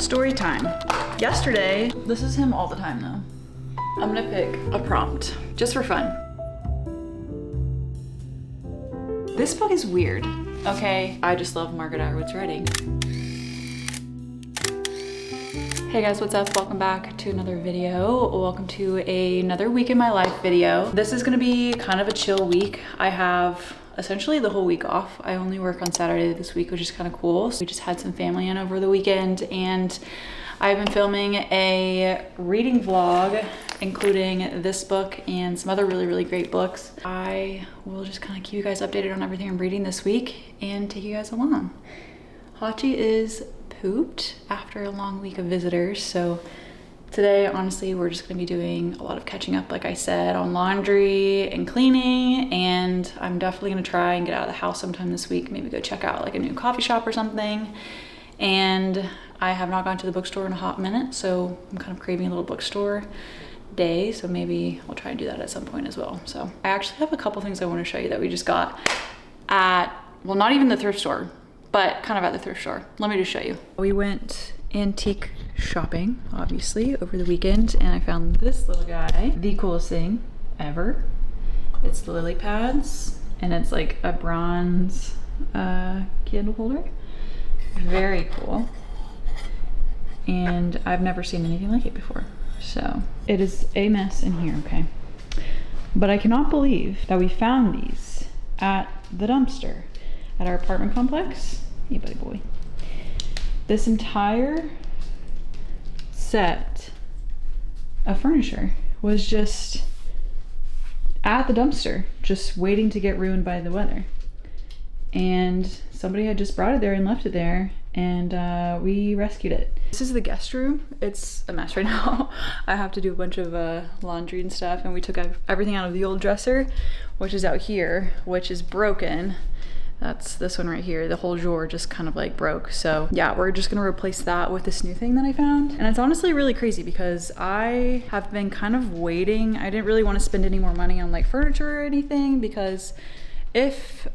Story time. Yesterday, this is him all the time though. I'm gonna pick a prompt, just for fun. This book is weird, okay? I just love Margaret Atwood's writing. Hey guys, what's up? Welcome back to another video. Welcome to another week in my life video. This is gonna be kind of a chill week. I have essentially the whole week off. I only work on Saturday this week, which is kind of cool. So we just had some family in over the weekend and I've been filming a reading vlog, including this book and some other really great books. I will just kind of keep you guys updated on everything I'm reading this week and take you guys along. Hachi is pooped after a long week of visitors, so today honestly we're just going to be doing a lot of catching up, like I said, on laundry and cleaning, and I'm definitely going to try and get out of the house sometime this week, maybe go check out like a new coffee shop or something. And I have not gone to the bookstore in a hot minute, so I'm kind of craving a little bookstore day, so maybe I'll try and do that at some point as well. So I actually have a couple things I want to show you that we just got at, well, not even the thrift store, but kind of at the thrift store. Let me just show you. We went antique shopping, obviously, over the weekend, and I found this little guy. The coolest thing ever. It's the lily pads, and it's like a bronze candle holder. Very cool. And I've never seen anything like it before. So it is a mess in here, okay? But I cannot believe that we found these at the dumpster at our apartment complex. Hey, buddy boy. This entire set of furniture was just at the dumpster, just waiting to get ruined by the weather. And somebody had just brought it there and left it there, and we rescued it. This is the guest room. It's a mess right now. I have to do a bunch of laundry and stuff, and we took everything out of the old dresser, which is out here, which is broken. That's this one right here. The whole drawer just kind of like broke. So yeah, we're just gonna replace that with this new thing that I found. And it's honestly really crazy because I have been kind of waiting. I didn't really want to spend any more money on like furniture or anything, because if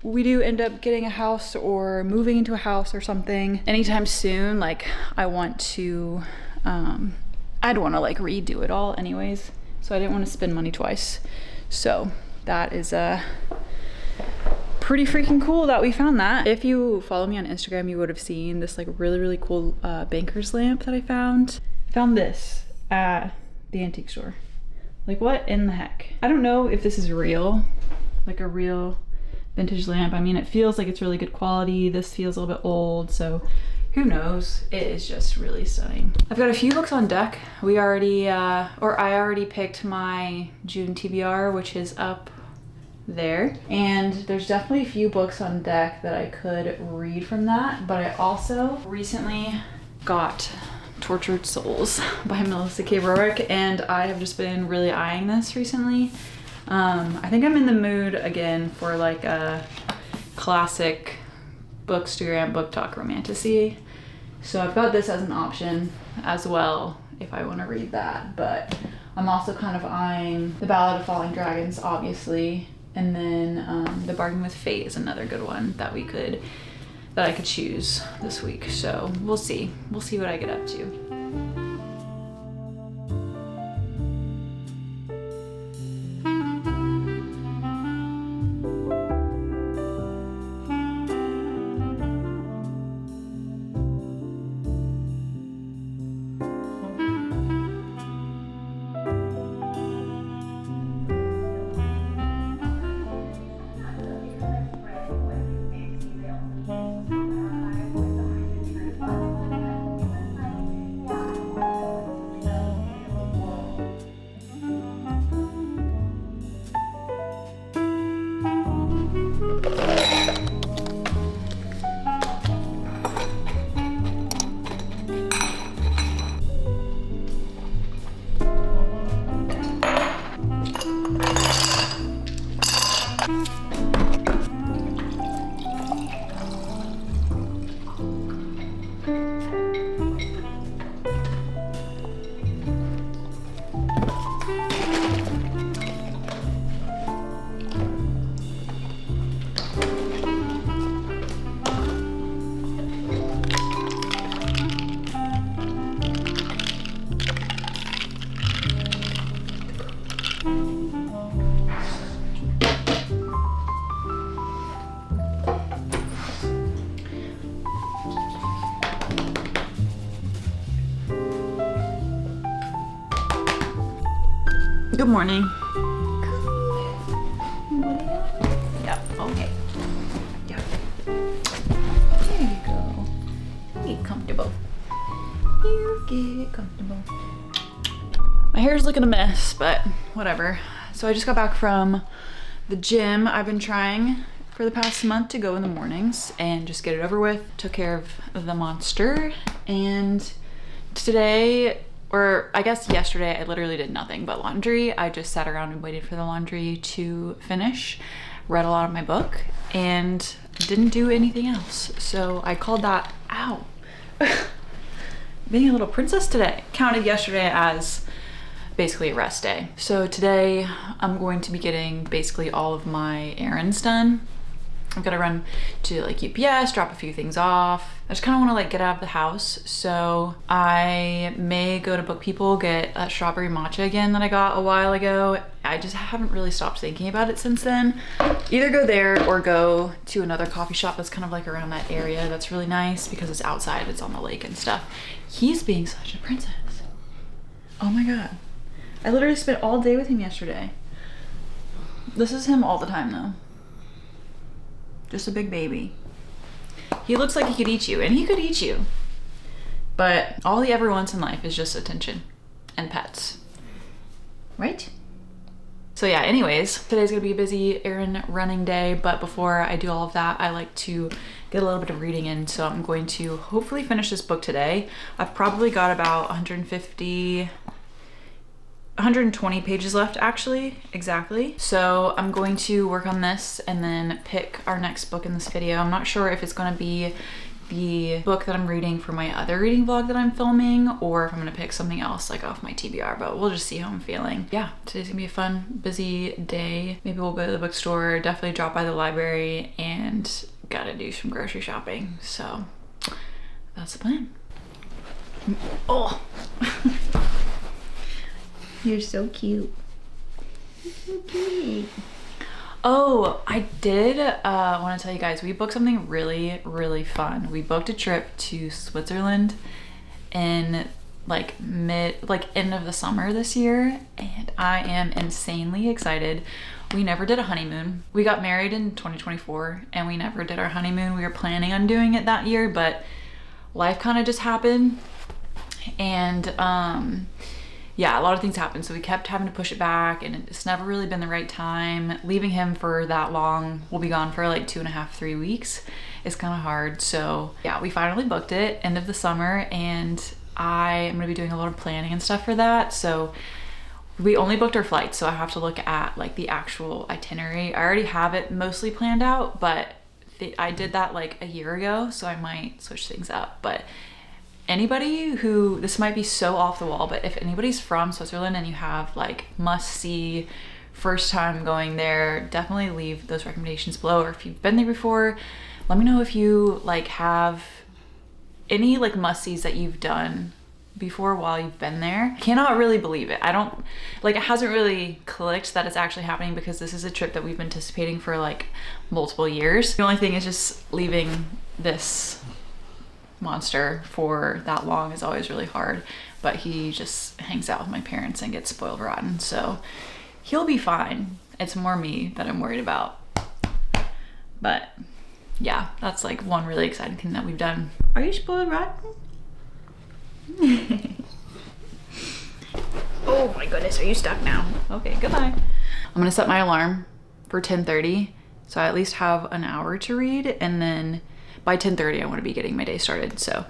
we do end up getting a house or moving into a house or something anytime soon, like I want to, I'd want to like redo it all anyways. So I didn't want to spend money twice. So that is pretty freaking cool that we found that. If you follow me on Instagram, you would have seen this like really cool banker's lamp that I found. I found this at the antique store. Like, what in the heck? I don't know if this is real, like a real vintage lamp. I mean, it feels like it's really good quality. This feels a little bit old, so who knows? It is just really stunning. I've got a few books on deck. We already, I already picked my June TBR, which is up there, and there's definitely a few books on deck that I could read from that, but I also recently got Tortured Souls by Melissa K. Rourke, and I have just been really eyeing this recently. I think I'm in the mood again for like a classic Bookstagram booktok romantasy, so I've got this as an option as well if I want to read that. But I'm also kind of eyeing The Ballad of Falling Dragons, obviously. And then The Bargain with Fate is another good one that I could choose this week. So we'll see what I get up to. Good morning. Yep, okay. Yep. There you go. Get comfortable. You get comfortable. My hair's looking a mess, but whatever. So I just got back from the gym. I've been trying for the past month to go in the mornings and just get it over with. Took care of the monster, and today, or I guess yesterday, I literally did nothing but laundry. I just sat around and waited for the laundry to finish, read a lot of my book, and didn't do anything else. So I called that out. Being a little princess today. Counted yesterday as basically a rest day. So today I'm going to be getting basically all of my errands done. I've got to run to like UPS, drop a few things off. I just kind of want to like get out of the house. So I may go to Book People, get a strawberry matcha again that I got a while ago. I just haven't really stopped thinking about it since then. Either go there or go to another coffee shop that's kind of like around that area. That's really nice because it's outside, it's on the lake and stuff. He's being such a princess. Oh my God. I literally spent all day with him yesterday. This is him all the time though. Just a big baby. He looks like he could eat you, and he could eat you. But all he ever wants in life is just attention and pets. Right? So yeah, anyways, today's gonna be a busy errand running day, but before I do all of that, I like to get a little bit of reading in. So I'm going to hopefully finish this book today. I've probably got about 120 pages left actually, exactly. So I'm going to work on this and then pick our next book in this video. I'm not sure if it's gonna be the book that I'm reading for my other reading vlog that I'm filming, or if I'm gonna pick something else like off my TBR, but we'll just see how I'm feeling. Yeah, today's gonna be a fun, busy day. Maybe we'll go to the bookstore, definitely drop by the library, and gotta do some grocery shopping. So that's the plan. Oh. You're so cute. You're so cute. Oh, I did want to tell you guys, we booked something really, really fun. We booked a trip to Switzerland in like end of the summer this year, and I am insanely excited. We never did a honeymoon. We got married in 2024 and we never did our honeymoon. We were planning on doing it that year, but life kind of just happened, and yeah, a lot of things happened, so we kept having to push it back, and it's never really been the right time. Leaving him for that long, we'll be gone for like 2.5, 3 weeks. It's kind of hard. So yeah, we finally booked it end of the summer, and I am gonna be doing a lot of planning and stuff for that. So we only booked our flights, so I have to look at like the actual itinerary. I already have it mostly planned out, but I did that like a year ago, so I might switch things up. But anybody who, this might be so off the wall, but if anybody's from Switzerland and you have like must see, first time going there, definitely leave those recommendations below. Or if you've been there before, let me know if you like have any like must sees that you've done before while you've been there. Cannot really believe it. I don't like, it hasn't really clicked that it's actually happening, because this is a trip that we've been anticipating for like multiple years. The only thing is just leaving this monster for that long is always really hard, but he just hangs out with my parents and gets spoiled rotten, so he'll be fine. It's more me that I'm worried about. But yeah, that's like one really exciting thing that we've done. Are you spoiled rotten? Oh my goodness, are you stuck now? Okay, goodbye. I'm gonna set my alarm for 10:30, so I at least have an hour to read, and then by 10:30 I want to be getting my day started. So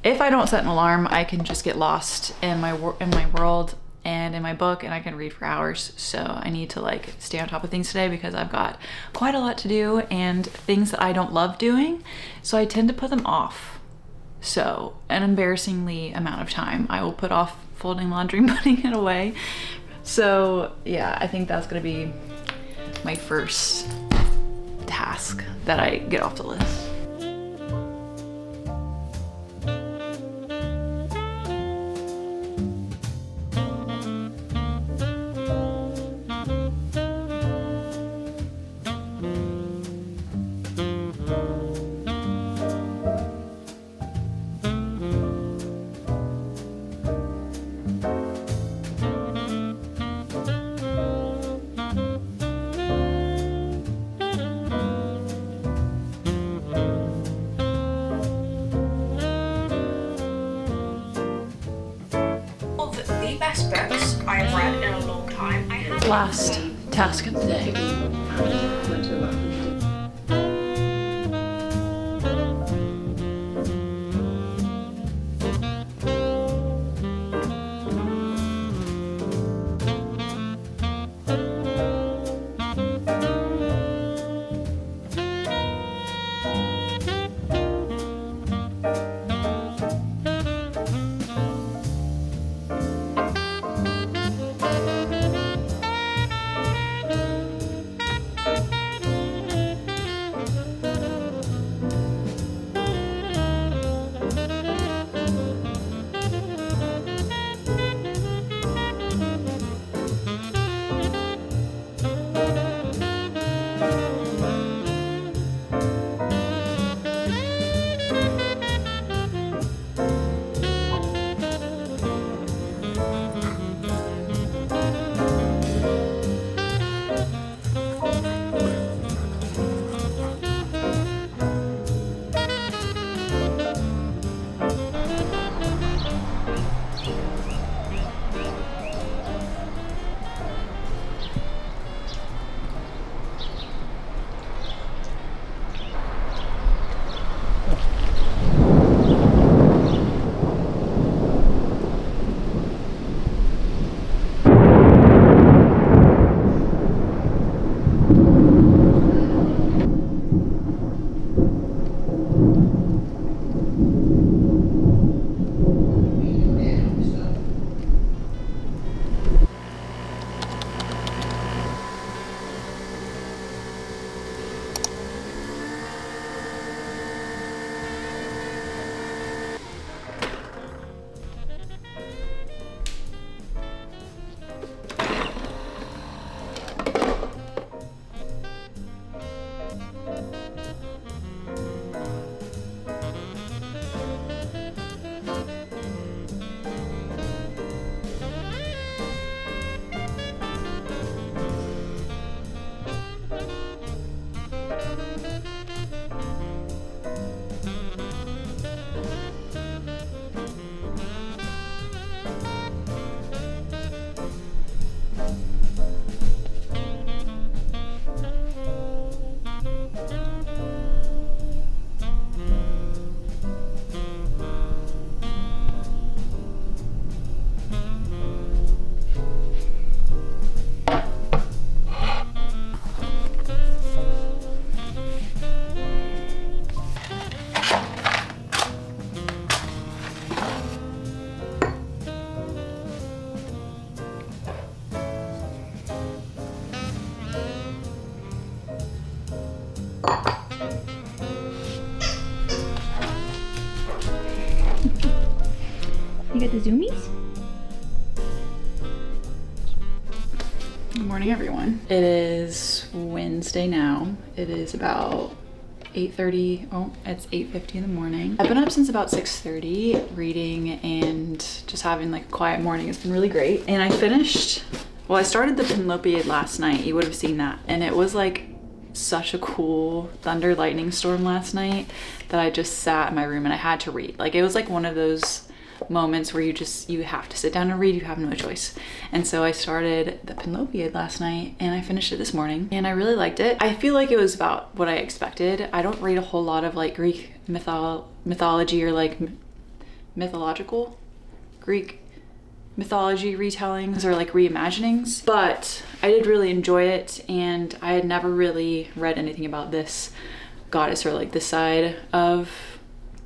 if I don't set an alarm, I can just get lost in my world and in my book, and I can read for hours. So I need to like stay on top of things today, because I've got quite a lot to do and things that I don't love doing, so I tend to put them off. So an embarrassingly amount of time I will put off folding laundry and putting it away. So yeah, I think that's gonna be my first task that I get off the list. best books I've read in a long time. Last task of the day. You got the zoomies? Good morning, everyone. It is Wednesday now. It is about 8:30. Oh, it's 8:50 in the morning. I've been up since about 6:30 reading and just having like a quiet morning. It's been really great. And I finished, well, I started the Penelopiad last night. You would have seen that. And it was like such a cool thunder lightning storm last night that I just sat in my room and I had to read. Like it was like one of those moments where you have to sit down and read. You have no choice. And so I started the Penelopiad last night and I finished it this morning and I really liked it. I feel like it was about what I expected. I don't read a whole lot of like Greek mythology or like mythological Greek mythology retellings or like reimaginings, but I did really enjoy it, and I had never really read anything about this goddess or like this side of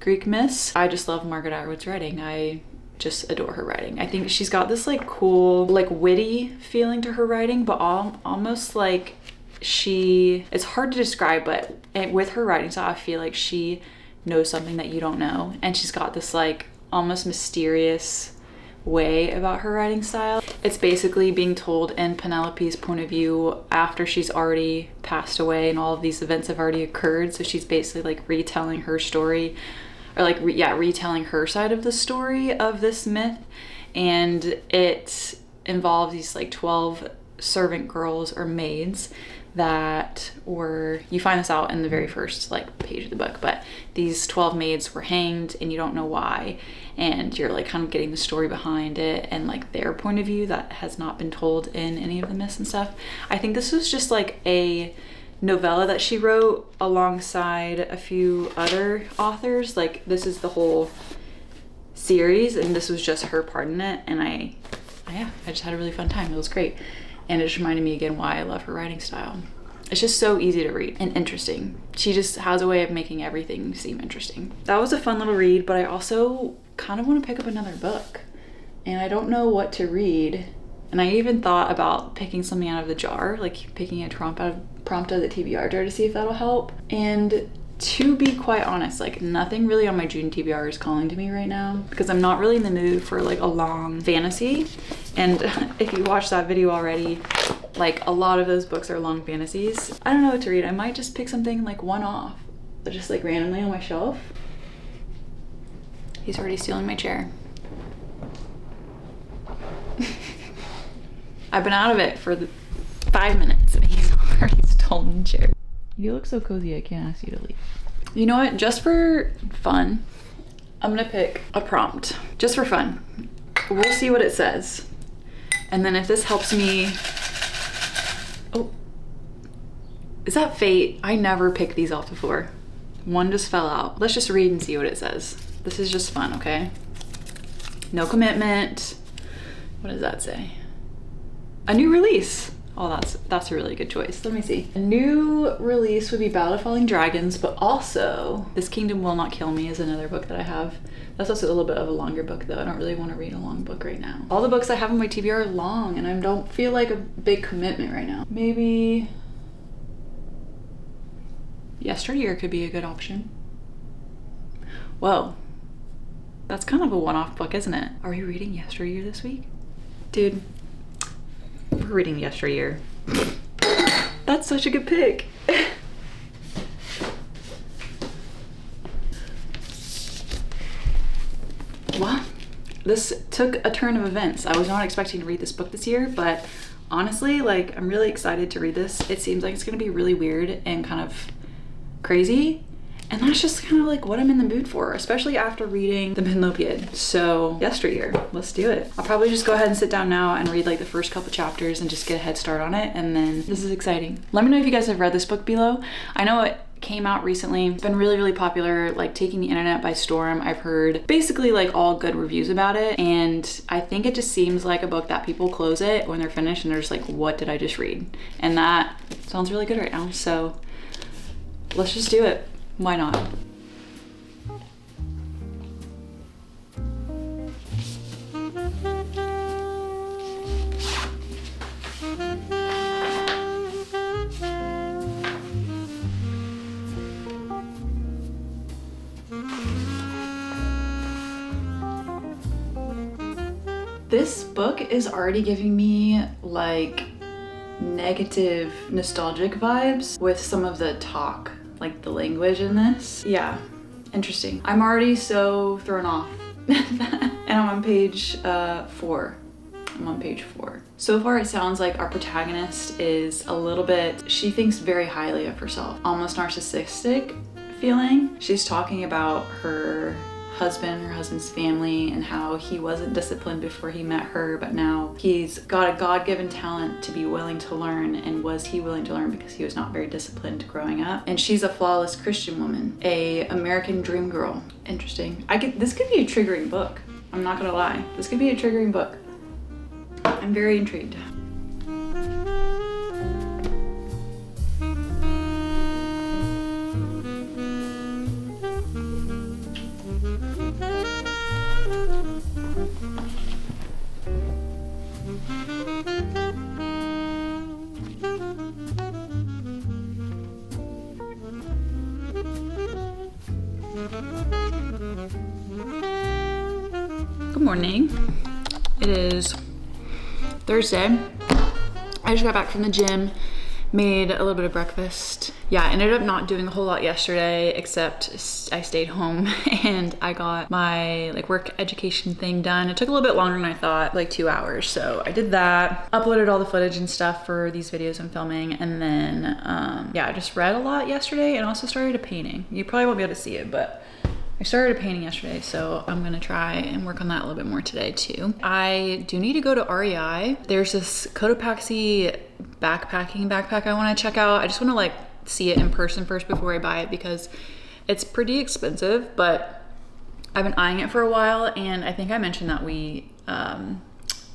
Greek myths. I just love Margaret Atwood's writing. I just adore her writing. I think she's got this like cool, like witty feeling to her writing, but almost like it's hard to describe, but with her writing style, I feel like she knows something that you don't know. And she's got this like almost mysterious way about her writing style. It's basically being told in Penelope's point of view after she's already passed away and all of these events have already occurred. So she's basically like retelling her story, or like retelling her side of the story of this myth. And it involves these like 12 servant girls or maids that were, you find this out in the very first like page of the book, but these 12 maids were hanged and you don't know why, and you're like kind of getting the story behind it and like their point of view that has not been told in any of the myths and stuff. I think this was just like a novella that she wrote alongside a few other authors. Like this is the whole series and this was just her part in it, and I just had a really fun time. It was great. And it just reminded me again why I love her writing style. It's just so easy to read and interesting. She just has a way of making everything seem interesting. That was a fun little read, but I also kind of want to pick up another book and I don't know what to read. And I even thought about picking something out of the jar, like picking a prompt out of the TBR jar to see if that'll help. And to be quite honest, like nothing really on my June TBR is calling to me right now because I'm not really in the mood for like a long fantasy. And if you watched that video already, like a lot of those books are long fantasies. I don't know what to read. I might just pick something like one off, just like randomly on my shelf. He's already stealing my chair. I've been out of it for 5 minutes and he's already stolen the chair. You look so cozy, I can't ask you to leave. You know what, just for fun, I'm gonna pick a prompt, just for fun. We'll see what it says. And then if this helps me, oh, is that fate? I never picked these off before. One just fell out. Let's just read and see what it says. This is just fun, okay? No commitment. What does that say? A new release. Oh, that's a really good choice. Let me see. A new release would be Battle of Falling Dragons, but also This Kingdom Will Not Kill Me is another book that I have. That's also a little bit of a longer book though. I don't really want to read a long book right now. All the books I have on my TBR are long and I don't feel like a big commitment right now. Maybe Yesteryear could be a good option. Whoa, that's kind of a one-off book, isn't it? Are we reading Yesteryear this week? Dude, we're reading Yesteryear. That's such a good pick. Wow, this took a turn of events. I was not expecting to read this book this year, but honestly, like, I'm really excited to read this. It seems like it's gonna be really weird and kind of crazy. And that's just kind of like what I'm in the mood for, especially after reading the Penelopiad. So Yesteryear, let's do it. I'll probably just go ahead and sit down now and read like the first couple chapters and just get a head start on it. And then this is exciting. Let me know if you guys have read this book below. I know it came out recently. It's been really, really popular, like taking the internet by storm. I've heard basically like all good reviews about it. And I think it just seems like a book that people close it when they're finished and they're just like, what did I just read? And that sounds really good right now. So let's just do it. Why not? This book is already giving me like negative nostalgic vibes with some of the talk, like the language in this. Yeah, interesting. I'm already so thrown off. And I'm on page 4. I'm on page 4. So far it sounds like our protagonist is a little bit, she thinks very highly of herself, almost narcissistic feeling. She's talking about her husband's family and how he wasn't disciplined before he met her, but now he's got a God-given talent to be willing to learn, and was he willing to learn because he was not very disciplined growing up. And she's a flawless Christian woman, a American dream girl. Interesting. This could be a triggering book. I'm not gonna lie. This could be a triggering book. I'm very intrigued. Good morning. It is Thursday. I just got back from the gym. Made a little bit of breakfast. Yeah, I ended up not doing a whole lot yesterday, except I stayed home and I got my like work education thing done. It took a little bit longer than I thought, like 2 hours. So I did that, uploaded all the footage and stuff for these videos I'm filming. And then, yeah, I just read a lot yesterday and also started a painting. You probably won't be able to see it, but I started a painting yesterday, so I'm gonna try and work on that a little bit more today too. I do need to go to REI. There's this Cotopaxi backpacking backpack I wanna check out. I just wanna like see it in person first before I buy it because it's pretty expensive, but I've been eyeing it for a while, and I think I mentioned that we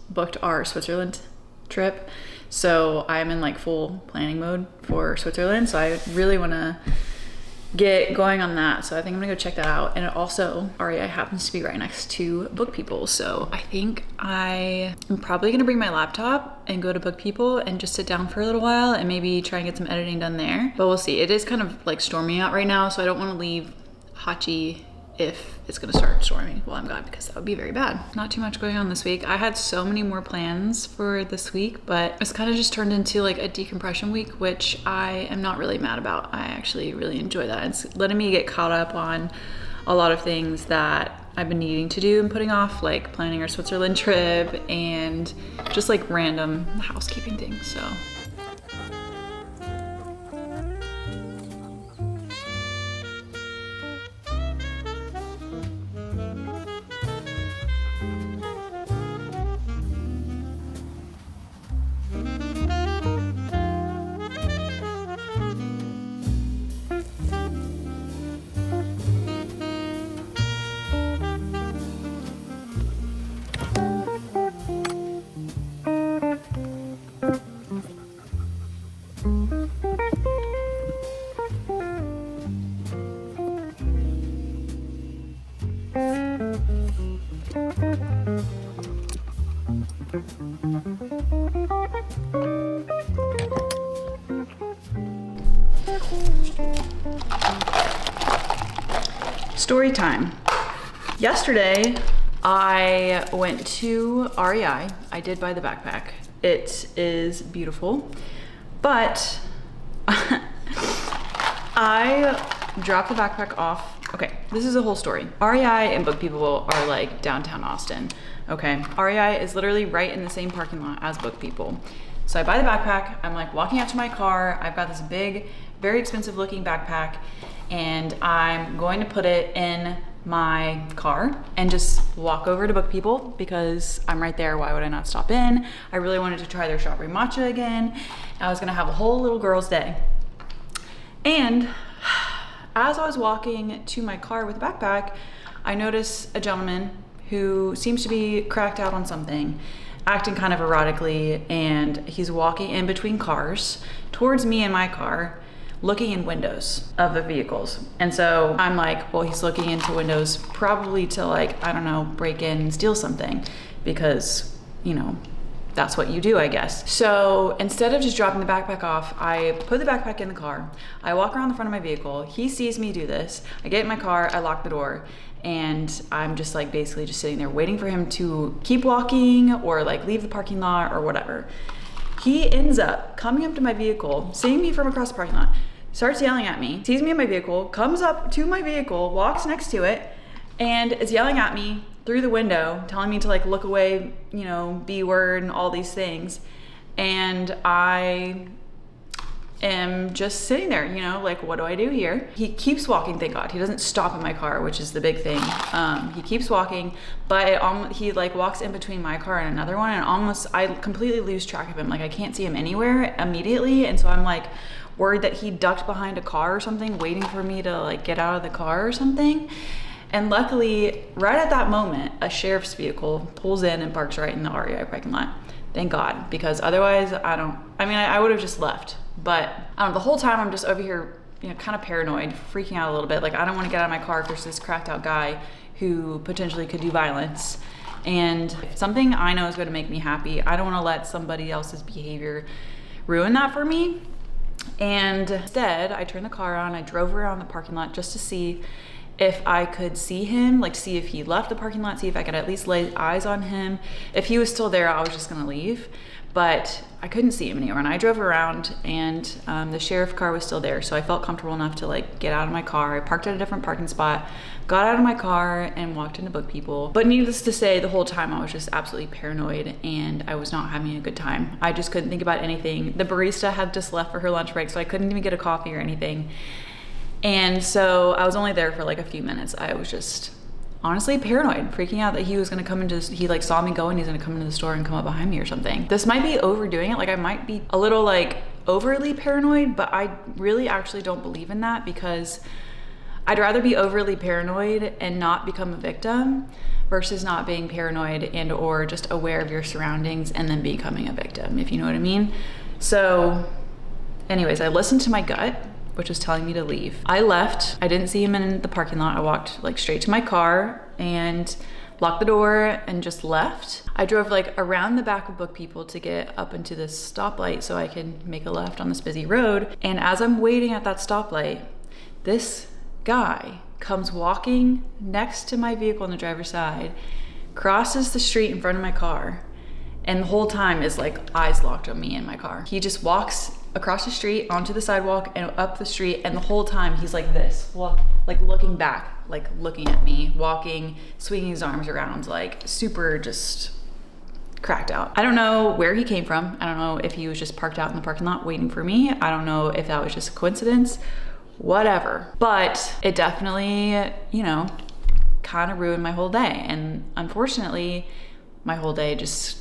booked our Switzerland trip. So I'm in like full planning mode for Switzerland, so I really wanna get going on that. So I think I'm gonna go check that out. And it also, REI happens to be right next to Book People. So I think I am probably gonna bring my laptop and go to Book People and just sit down for a little while and maybe try and get some editing done there. But we'll see. It is kind of like stormy out right now, so I don't wanna leave hachi if it's gonna start storming while I'm gone, because that would be very bad. Not too much going on this week. I had so many more plans for this week, but it's kind of just turned into like a decompression week, which I am not really mad about. I actually really enjoy that. It's letting me get caught up on a lot of things that I've been needing to do and putting off, like planning our Switzerland trip and just like random housekeeping things, so. Story time. Yesterday, I went to REI. I did buy the backpack. It is beautiful, but I dropped the backpack off. Okay, this is a whole story. REI and Book People are like downtown Austin. Okay, REI is literally right in the same parking lot as Book People. So I buy the backpack. I'm like walking out to my car. I've got this big, very expensive looking backpack, and I'm going to put it in my car and just walk over to Book People because I'm right there. Why would I not stop in? I really wanted to try their strawberry matcha again. I was gonna have a whole little girl's day. And as I was walking to my car with the backpack, I noticed a gentleman who seems to be cracked out on something, acting kind of erratically, and he's walking in between cars towards me and my car, looking in windows of the vehicles. And so I'm like, well, he's looking into windows probably to like, I don't know, break in and steal something, because, you know, that's what you do, I guess. So instead of just dropping the backpack off, I put the backpack in the car. I walk around the front of my vehicle. He sees me do this. I get in my car, I lock the door, and I'm just like basically just sitting there waiting for him to keep walking or like leave the parking lot or whatever. He ends up coming up to my vehicle, seeing me from across the parking lot, starts yelling at me, sees me in my vehicle, comes up to my vehicle, walks next to it, and is yelling at me through the window, telling me to like look away, you know, B word and all these things. And I am just sitting there, you know, like, what do I do here? He keeps walking, thank God. He doesn't stop in my car, which is the big thing. He keeps walking, but he like walks in between my car and another one, and I completely lose track of him. Like I can't see him anywhere immediately. And so I'm like worried that he ducked behind a car or something, waiting for me to like get out of the car or something. And luckily, right at that moment, a sheriff's vehicle pulls in and parks right in the REI parking lot. Thank God, because otherwise I would have just left. But I don't know, the whole time I'm just over here, you know, kind of paranoid, freaking out a little bit. Like I don't want to get out of my car if there's this cracked out guy who potentially could do violence. And something I know is going to make me happy, I don't want to let somebody else's behavior ruin that for me. And instead, I turned the car on, I drove around the parking lot just to see, if I could see him, like see if he left the parking lot, see if I could at least lay eyes on him. If he was still there, I was just gonna leave, but I couldn't see him anywhere. And I drove around and the sheriff car was still there. So I felt comfortable enough to like get out of my car. I parked at a different parking spot, got out of my car and walked into Book People. But needless to say, the whole time I was just absolutely paranoid and I was not having a good time. I just couldn't think about anything. The barista had just left for her lunch break, so I couldn't even get a coffee or anything. And so I was only there for like a few minutes. I was just honestly paranoid, freaking out that he was gonna come into, he like saw me go and he's gonna come into the store and come up behind me or something. This might be overdoing it. Like I might be a little like overly paranoid, but I really actually don't believe in that, because I'd rather be overly paranoid and not become a victim versus not being paranoid and or just aware of your surroundings and then becoming a victim, if you know what I mean. So anyways, I listened to my gut, which was telling me to leave. I left. I didn't see him in the parking lot. I walked like straight to my car and locked the door and just left. I drove like around the back of Book People to get up into this stoplight so I can make a left on this busy road. And as I'm waiting at that stoplight, this guy comes walking next to my vehicle on the driver's side, crosses the street in front of my car, and the whole time is like eyes locked on me and my car. He just walks across the street onto the sidewalk and up the street, and the whole time he's like this, like looking back, like looking at me, walking, swinging his arms around, like super just cracked out. I don't know where he came from. I don't know if he was just parked out in the parking lot waiting for me. I don't know if that was just a coincidence, whatever. But it definitely, you know, kind of ruined my whole day. And unfortunately, my whole day just,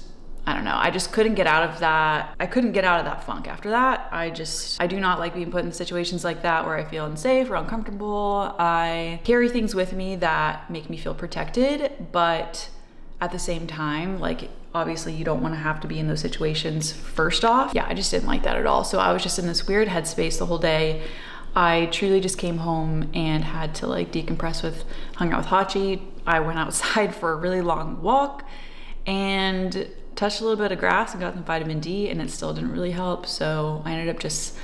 I don't know, I just couldn't get out of that. I couldn't get out of that funk after that. I do not like being put in situations like that where I feel unsafe or uncomfortable. I carry things with me that make me feel protected, but at the same time, like obviously you don't want to have to be in those situations first off. Yeah, I just didn't like that at all. So I was just in this weird headspace the whole day. I truly just came home and had to like decompress hung out with Hachi. I went outside for a really long walk and touched a little bit of grass and got some vitamin D, and it still didn't really help. So I ended up just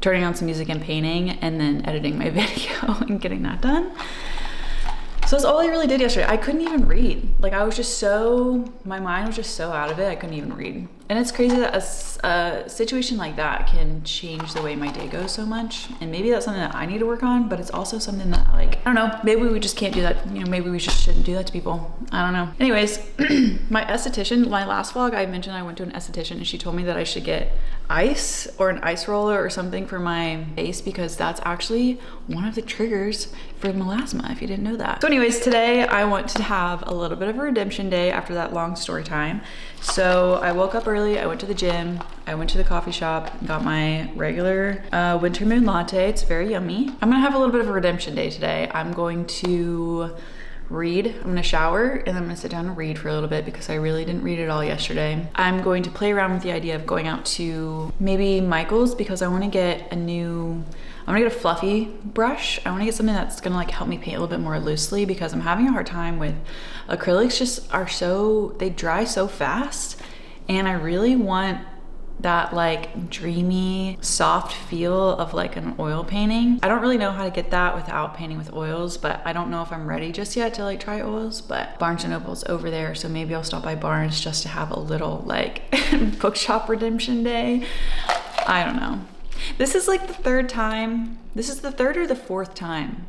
turning on some music and painting and then editing my video and getting that done. So that's all I really did yesterday. I couldn't even read. Like I was just my mind was just so out of it, I couldn't even read. And it's crazy that a situation like that can change the way my day goes so much. And maybe that's something that I need to work on, but it's also something that like, I don't know, maybe we just can't do that. You know, maybe we just shouldn't do that to people. I don't know. Anyways, my esthetician, my last vlog, I mentioned I went to an esthetician and she told me that I should get ice or an ice roller or something for my face, because that's actually one of the triggers for melasma, if you didn't know that. So anyways, today I want to have a little bit of a redemption day after that long story time. So I woke up early, I went to the gym, I went to the coffee shop, got my regular winter moon latte. It's very yummy. I'm gonna have a little bit of a redemption day today. I'm going to read, I'm gonna shower, and then I'm gonna sit down and read for a little bit because I really didn't read it all yesterday. I'm going to play around with the idea of going out to maybe Michael's because I wanna get a fluffy brush. I wanna get something that's gonna like help me paint a little bit more loosely, because I'm having a hard time with acrylics. They dry so fast, and I really want that like dreamy, soft feel of like an oil painting. I don't really know how to get that without painting with oils, but I don't know if I'm ready just yet to like try oils. But Barnes & Noble's over there, so maybe I'll stop by Barnes just to have a little like bookshop redemption day. I don't know. This is like the third time. This is the third or the fourth time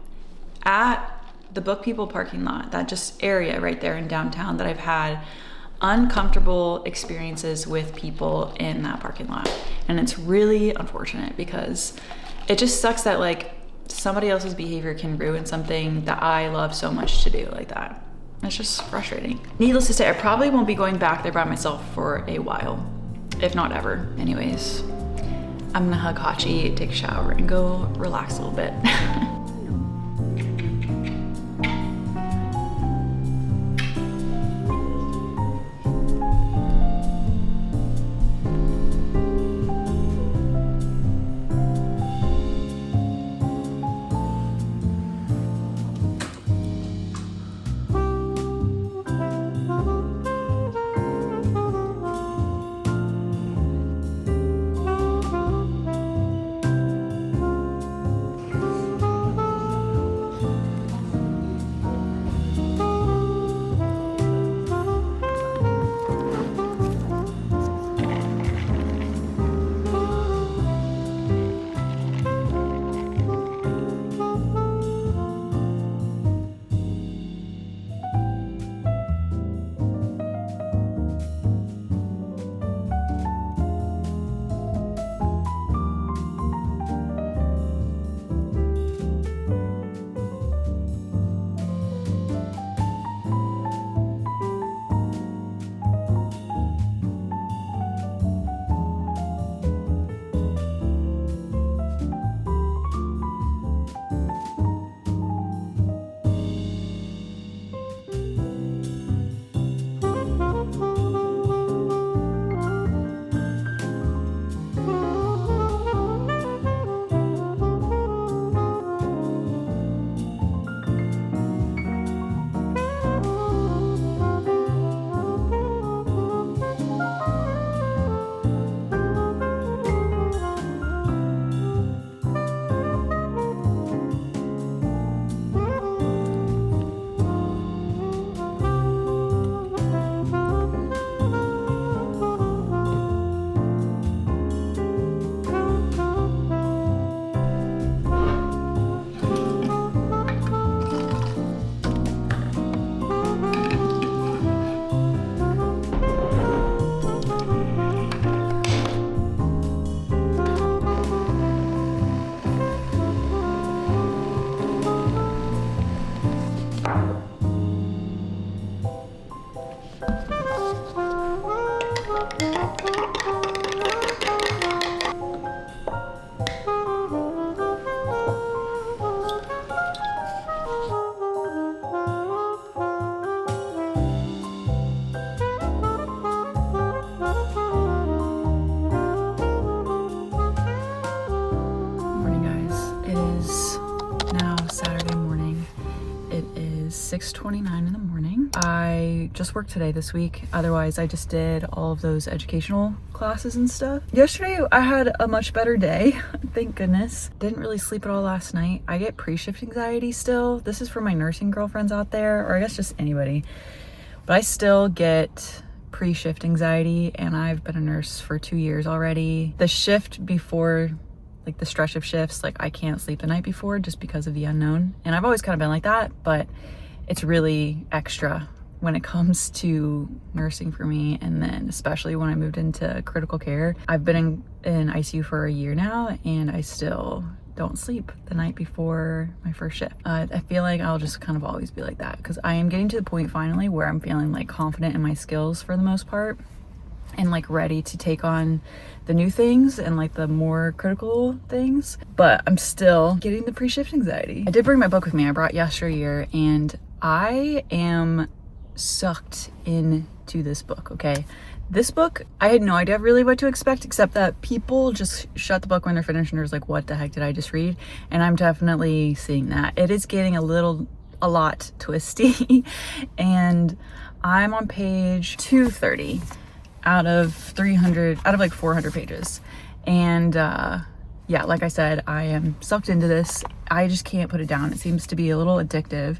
at the Book People parking lot, that just area right there in downtown, that I've had uncomfortable experiences with people in that parking lot. And it's really unfortunate because it just sucks that like somebody else's behavior can ruin something that I love so much to do like that. It's just frustrating. Needless to say, I probably won't be going back there by myself for a while, if not ever. Anyways, I'm gonna hug Hachi, take a shower, and go relax a little bit. 6:29 in the morning. I just worked today this week. Otherwise, I just did all of those educational classes and stuff. Yesterday, I had a much better day. Thank goodness. Didn't really sleep at all last night. I get pre-shift anxiety still. This is for my nursing girlfriends out there, or I guess just anybody. But I still get pre-shift anxiety, and I've been a nurse for 2 years already. The shift before, like the stretch of shifts, like I can't sleep the night before just because of the unknown. And I've always kind of been like that, but it's really extra when it comes to nursing for me. And then especially when I moved into critical care. I've been in ICU for a year now, and I still don't sleep the night before my first shift. I feel like I'll just kind of always be like that, because I am getting to the point finally where I'm feeling like confident in my skills for the most part, and like ready to take on the new things and like the more critical things. But I'm still getting the pre-shift anxiety. I did bring my book with me. I brought Yesteryear, and I am sucked into this book, okay? This book, I had no idea really what to expect, except that people just shut the book when they're finished and there's like, what the heck did I just read? And I'm definitely seeing that. It is getting a lot twisty. And I'm on page 230 out of like 400 pages. And yeah, like I said, I am sucked into this. I just can't put it down. It seems to be a little addictive.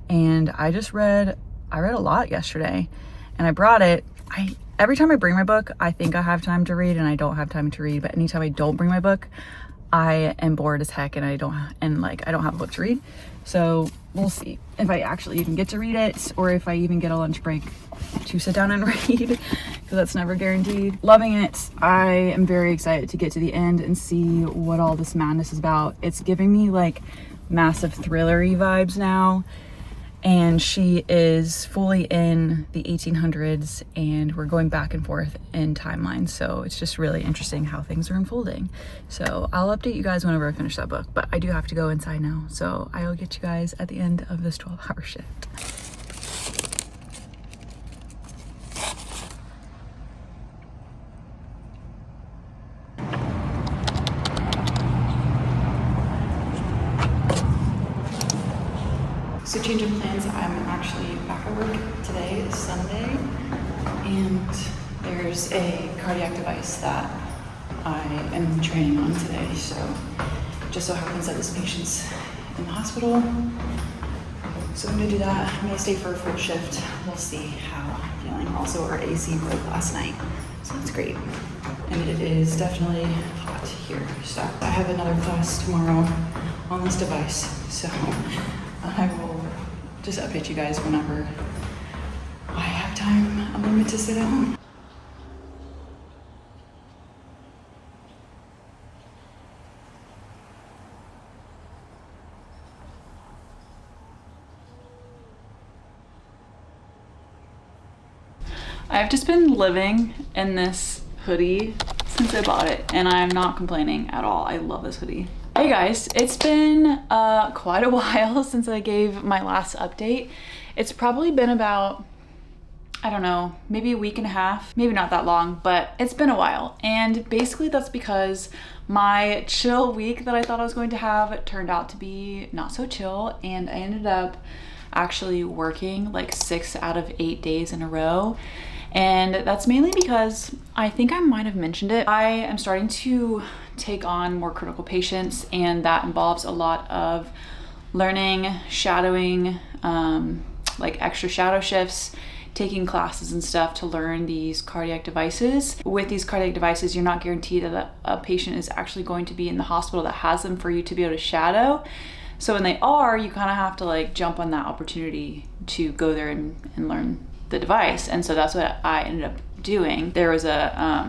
And I read a lot yesterday, and I brought it. Every time I bring my book, I think I have time to read, and I don't have time to read. But anytime I don't bring my book, I am bored as heck, and I don't have a book to read. So we'll see if I actually even get to read it, or if I even get a lunch break to sit down and read, because that's never guaranteed. Loving it. I am very excited to get to the end and see what all this madness is about. It's giving me like massive thrillery vibes now. And she is fully in the 1800s, and we're going back and forth in timelines. So it's just really interesting how things are unfolding. So I'll update you guys whenever I finish that book, but I do have to go inside now. So I'll get you guys at the end of this 12-hour shift. So change of plans, I'm actually back at work today, is Sunday, and there's a cardiac device that I am training on today. So just so happens that this patient's in the hospital. So I'm gonna do that. I'm gonna stay for a full shift. We'll see how I'm feeling. Also, our AC broke last night, so that's great. And it is definitely hot here. So I have another class tomorrow on this device. So I will just update you guys whenever I have time, a moment to sit at home. I've just been living in this hoodie since I bought it, and I'm not complaining at all. I love this hoodie. Hey guys, it's been quite a while since I gave my last update. It's probably been about, I don't know, maybe a week and a half, maybe not that long, but it's been a while. And basically that's because my chill week that I thought I was going to have turned out to be not so chill, and I ended up actually working like 6 out of 8 days in a row. And that's mainly because I think I might have mentioned it. I am starting to take on more critical patients, and that involves a lot of learning, shadowing, like extra shadow shifts, taking classes and stuff to learn these cardiac devices. With these cardiac devices, you're not guaranteed that a patient is actually going to be in the hospital that has them for you to be able to shadow. So when they are, you kind of have to like jump on that opportunity to go there and learn the device. And so that's what I ended up doing. There was a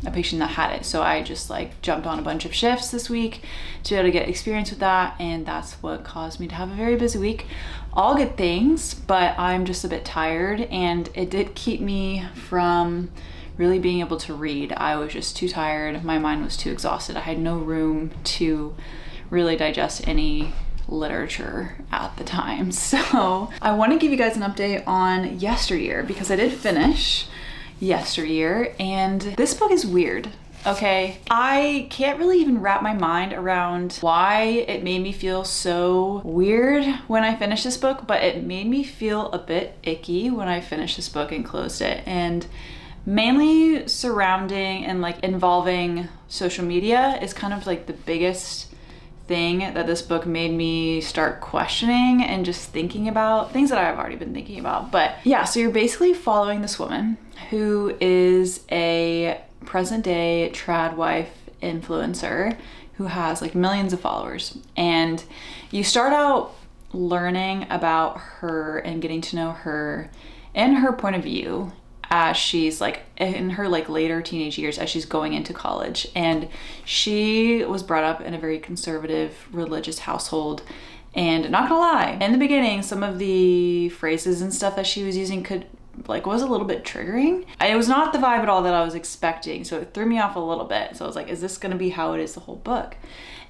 a patient that had it. So I just like jumped on a bunch of shifts this week to be able to get experience with that, and that's what caused me to have a very busy week. All good things, but I'm just a bit tired, and it did keep me from really being able to read. I was just too tired. My mind was too exhausted. I had no room to really digest any literature at the time. So I want to give you guys an update on Yesteryear, because I did finish Yesteryear, and this book is weird. Okay, I can't really even wrap my mind around why it made me feel so weird when I finished this book, but it made me feel a bit icky when I finished this book and closed it. And mainly surrounding and like involving social media is kind of like the biggest thing that this book made me start questioning and just thinking about things that I've already been thinking about. But yeah, so you're basically following this woman who is a present day trad wife influencer who has like millions of followers, and you start out learning about her and getting to know her and her point of view as she's like in her like later teenage years, as she's going into college. And she was brought up in a very conservative religious household, and not gonna lie, in the beginning some of the phrases and stuff that she was using was a little bit triggering. It was not the vibe at all that I was expecting, so it threw me off a little bit. So I was like, is this gonna be how it is the whole book?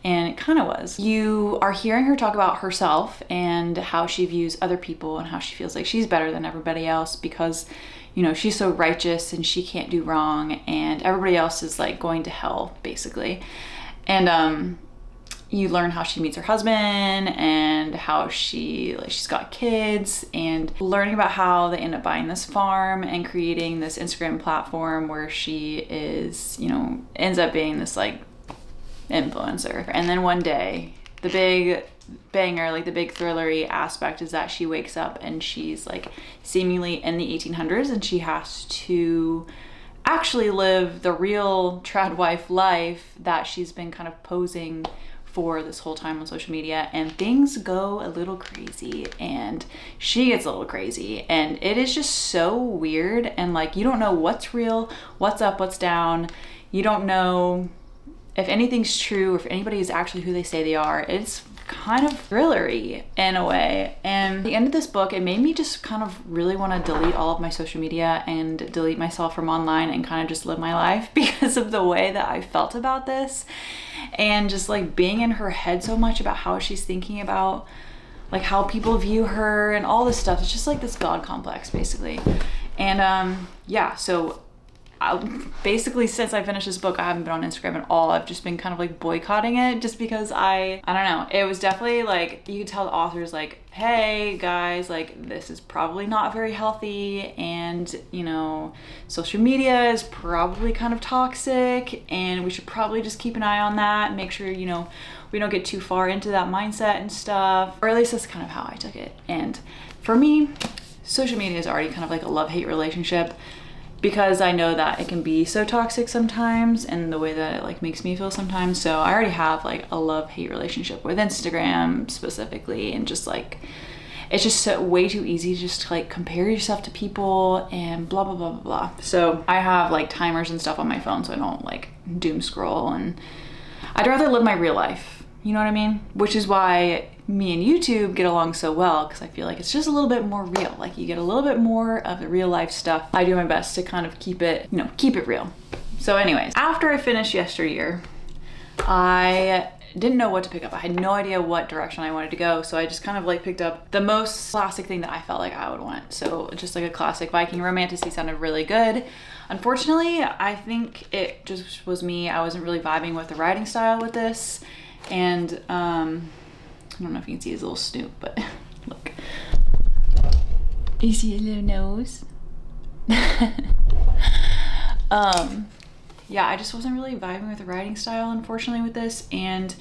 And it kind of was. You are hearing her talk about herself and how she views other people and how she feels like she's better than everybody else because, you know, she's so righteous and she can't do wrong, and everybody else is like going to hell basically. And you learn how she meets her husband and how she's got kids, and learning about how they end up buying this farm and creating this Instagram platform where she is, you know, ends up being this like influencer. And then one day, the big banger, like the big thrillery aspect, is that she wakes up and she's like seemingly in the 1800s, and she has to actually live the real trad wife life that she's been kind of posing for this whole time on social media. And things go a little crazy, and she gets a little crazy, and it is just so weird. And like, you don't know what's real, what's up, what's down. You don't know if anything's true or if anybody is actually who they say they are. It's kind of thrillery in a way. And at the end of this book, it made me just kind of really want to delete all of my social media and delete myself from online and kind of just live my life because of the way that I felt about this, and just like being in her head so much about how she's thinking about like how people view her and all this stuff. It's just like this God complex basically. And yeah, so basically since I finished this book, I haven't been on Instagram at all. I've just been kind of like boycotting it just because I don't know. It was definitely like, you could tell the author's like, hey guys, like this is probably not very healthy, and you know, social media is probably kind of toxic, and we should probably just keep an eye on that and make sure, you know, we don't get too far into that mindset and stuff. Or at least that's kind of how I took it. And for me, social media is already kind of like a love-hate relationship, because I know that it can be so toxic sometimes and the way that it like makes me feel sometimes. So I already have like a love-hate relationship with Instagram specifically, and just like, it's just so way too easy to just like compare yourself to people and blah, blah, blah, blah, blah. So I have like timers and stuff on my phone so I don't like doom scroll, and I'd rather live my real life. You know what I mean? Which is why me and YouTube get along so well, because I feel like it's just a little bit more real. Like you get a little bit more of the real life stuff. I do my best to kind of keep it, you know, keep it real. So anyways, after I finished Yesteryear, I didn't know what to pick up. I had no idea what direction I wanted to go. So I just kind of like picked up the most classic thing that I felt like I would want. So just like a classic Viking romantasy sounded really good. Unfortunately, I think it just was me. I wasn't really vibing with the writing style with this. And I don't know if you can see his little snoot, but look. You see his little nose? Yeah, I just wasn't really vibing with the writing style, unfortunately, with this, and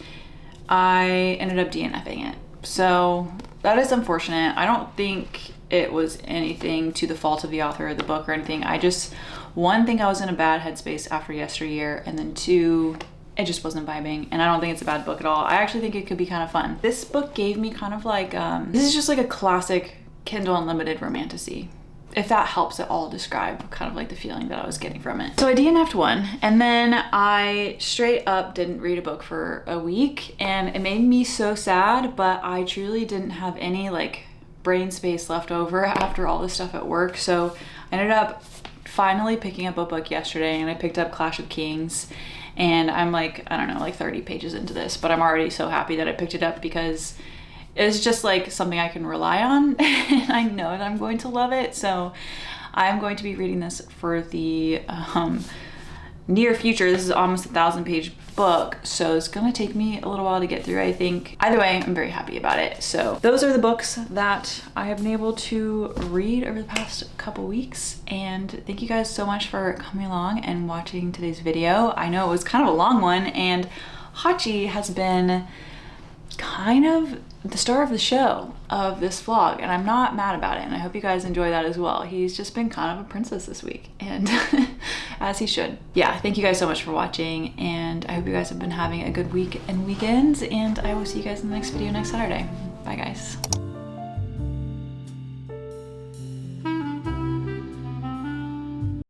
I ended up DNFing it. So that is unfortunate. I don't think it was anything to the fault of the author of the book or anything. I just, one, think I was in a bad headspace after Yesteryear, and then two, it just wasn't vibing. And I don't think it's a bad book at all. I actually think it could be kind of fun. This book gave me kind of like, this is just like a classic Kindle Unlimited romantasy. if that helps at all describe kind of like the feeling that I was getting from it. So I DNF'd one, and then I straight up didn't read a book for a week, and it made me so sad, but I truly didn't have any like brain space left over after all this stuff at work. So I ended up finally picking up a book yesterday, and I picked up Clash of Kings, and I'm like, I don't know, like 30 pages into this, but I'm already so happy that I picked it up because it's just like something I can rely on and I know that I'm going to love it. So I'm going to be reading this for the near future. This is almost 1,000-page book, so it's gonna take me a little while to get through, I think. Either way, I'm very happy about it. So those are the books that I have been able to read over the past couple weeks, and thank you guys so much for coming along and watching today's video. I know it was kind of a long one, and Hachi has been kind of the star of the show of this vlog, and I'm not mad about it, and I hope you guys enjoy that as well. He's just been kind of a princess this week, and as he should. Yeah, thank you guys so much for watching, and I hope you guys have been having a good week and weekends, and I will see you guys in the next video next Saturday. Bye guys.